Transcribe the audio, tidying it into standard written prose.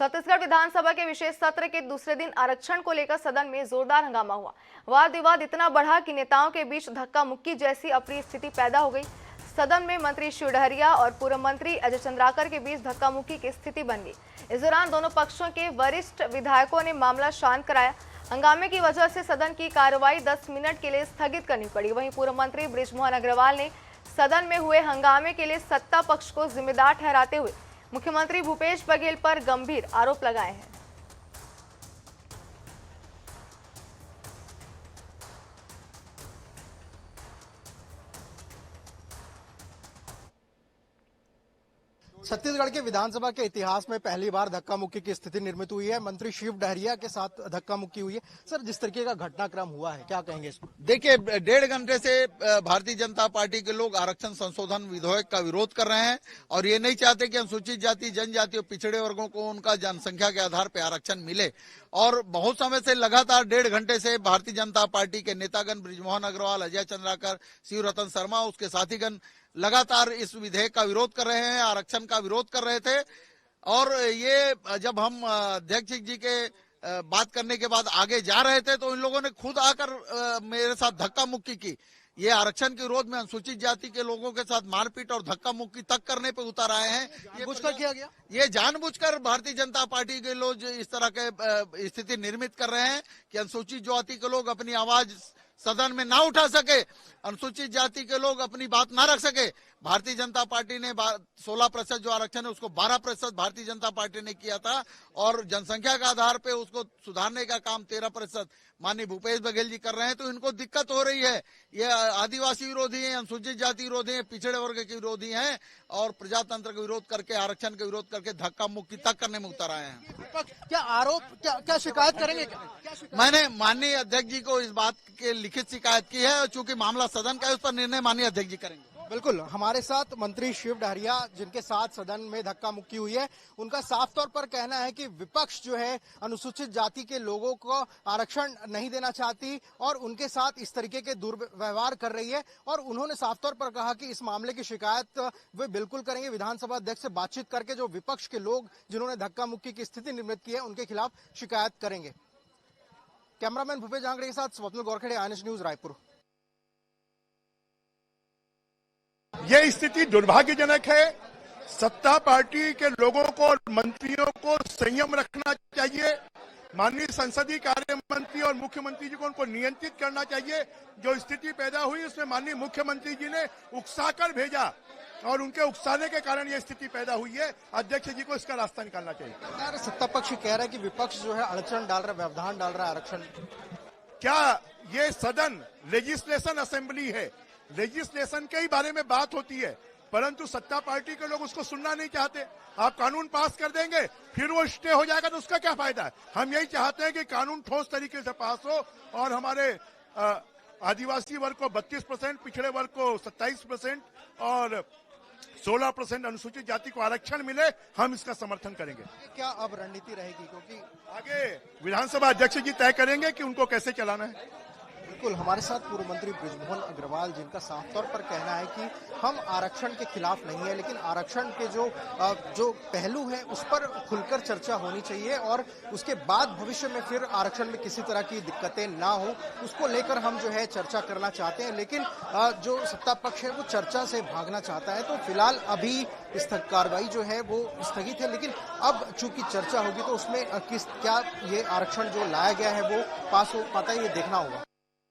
छत्तीसगढ़ विधानसभा के विशेष सत्र के दूसरे दिन आरक्षण को लेकर सदन में जोरदार हंगामा हुआ। वाद विवाद इतना बढ़ा कि नेताओं के बीच धक्का मुक्की जैसी अप्रिय स्थिति पैदा हो गई। सदन में मंत्री शिव डहरिया और पूर्व मंत्री अजय चंद्राकर के बीच धक्का मुक्की की स्थिति बन गई। इस दौरान दोनों पक्षों के वरिष्ठ विधायकों ने मामला शांत कराया। हंगामे की वजह से सदन की कार्रवाई 10 मिनट के लिए स्थगित करनी पड़ी। वहीं पूर्व मंत्री बृजमोहन अग्रवाल ने सदन में हुए हंगामे के लिए सत्ता पक्ष को जिम्मेदार ठहराते हुए मुख्यमंत्री भूपेश बघेल पर गंभीर आरोप लगाए हैं। छत्तीसगढ़ के विधानसभा के इतिहास में पहली बार धक्का मुक्की की स्थिति निर्मित हुई है। मंत्री शिव डहरिया के साथ धक्का मुक्की हुई है। सर, जिस तरीके का घटनाक्रम हुआ है, क्या कहेंगे इसको? देखिए, 1.5 घंटे से भारतीय जनता पार्टी के लोग आरक्षण संशोधन विधेयक का विरोध कर रहे हैं और ये नहीं चाहते कि अनुसूचित जाति, जनजाति और पिछड़े वर्गों को उनका जनसंख्या के आधार पर आरक्षण मिले। और बहुत समय से लगातार 1.5 घंटे से भारतीय जनता पार्टी के नेतागण बृजमोहन अग्रवाल, अजय चंद्राकर, शिवरतन शर्मा, उसके साथीगण लगातार इस विधेयक का विरोध कर रहे हैं, आरक्षण का विरोध कर रहे थे। और ये जब हम अध्यक्ष जी के बात करने के बाद आगे जा रहे थे तो इन लोगों ने खुद आकर मेरे साथ धक्का मुक्की की। ये आरक्षण के विरोध में अनुसूचित जाति के लोगों के साथ मारपीट और धक्का मुक्की तक करने पे उतर आए हैं। जानबूझकर किया गया? ये जानबूझकर भारतीय जनता पार्टी के लोग इस तरह के स्थिति निर्मित कर रहे हैं कि अनुसूचित जाति के लोग अपनी आवाज सदन में ना उठा सके, अनुसूचित जाति के लोग अपनी बात ना रख सके। भारतीय जनता पार्टी ने 16% जो आरक्षण है उसको 12% भारतीय जनता पार्टी ने किया था और जनसंख्या के आधार पे उसको सुधारने का काम 13% माननीय भूपेश बघेल जी कर रहे हैं। तो इनको दिक्कत हो रही है। ये आदिवासी विरोधी हैं, अनुसूचित जाति विरोधी हैं, पिछड़े वर्ग के विरोधी हैं और प्रजातंत्र का विरोध करके, आरक्षण का विरोध करके धक्का मुक्की तक करने में उतर आए हैं। क्या आरोप, क्या शिकायत करेंगे? मैंने माननीय अध्यक्ष जी को इस बात के लिखित शिकायत की है और चूंकि मामला सदन का है उस पर निर्णय माननीय अध्यक्ष जी करेंगे। बिल्कुल, हमारे साथ मंत्री शिव डहरिया, जिनके साथ सदन में धक्का मुक्की हुई है, उनका साफ तौर पर कहना है कि विपक्ष जो है अनुसूचित जाति के लोगों को आरक्षण नहीं देना चाहती और उनके साथ इस तरीके के दुर्व्यवहार कर रही है। और उन्होंने साफ तौर पर कहा कि इस मामले की शिकायत वे बिल्कुल करेंगे। विधानसभा अध्यक्ष से बातचीत करके जो विपक्ष के लोग जिन्होंने धक्का मुक्की की स्थिति निर्मित की है उनके खिलाफ शिकायत करेंगे। कैमरामैन भूपेश जांगड़े के साथ स्वप्निल गोरखेड़े, INS न्यूज, रायपुर। ये स्थिति दुर्भाग्यजनक है। सत्ता पार्टी के लोगों को और मंत्रियों को संयम रखना चाहिए। माननीय संसदीय कार्य मंत्री और मुख्यमंत्री जी को उनको नियंत्रित करना चाहिए। जो स्थिति पैदा हुई उसमें माननीय मुख्यमंत्री जी ने उकसाकर भेजा और उनके उकसाने के कारण ये स्थिति पैदा हुई है। अध्यक्ष जी को इसका रास्ता निकालना चाहिए। सत्ता पक्ष कह रहा है कि विपक्ष जो है अड़चन डाल रहा है, व्यवधान डाल रहा है आरक्षण। क्या ये सदन लेजिस्लेशन असेंबली है? लेजिस्लेशन के ही बारे में बात होती है, परंतु सत्ता पार्टी के लोग उसको सुनना नहीं चाहते। आप कानून पास कर देंगे, फिर वो स्टे हो जाएगा तो उसका क्या फायदा है? हम यही चाहते हैं कि कानून ठोस तरीके से पास हो और हमारे आदिवासी वर्ग को 32%, पिछड़े वर्ग को 27% और 16% अनुसूचित जाति को आरक्षण मिले। हम इसका समर्थन करेंगे। क्या अब रणनीति रहेगी? क्योंकि आगे विधानसभा अध्यक्ष जी तय करेंगे कि उनको कैसे चलाना है। बिल्कुल, हमारे साथ पूर्व मंत्री बृजमोहन अग्रवाल, जिनका साफ तौर पर कहना है कि हम आरक्षण के खिलाफ नहीं है, लेकिन आरक्षण के जो पहलू है उस पर खुलकर चर्चा होनी चाहिए और उसके बाद भविष्य में फिर आरक्षण में किसी तरह की दिक्कतें ना हो, उसको लेकर हम जो है चर्चा करना चाहते हैं। लेकिन जो सत्ता पक्ष है वो चर्चा से भागना चाहता है। तो फिलहाल अभी कार्रवाई जो है वो स्थगित है, लेकिन अब चूंकि चर्चा होगी तो उसमें क्या ये आरक्षण जो लाया गया है वो पास हो पाता है, ये देखना होगा।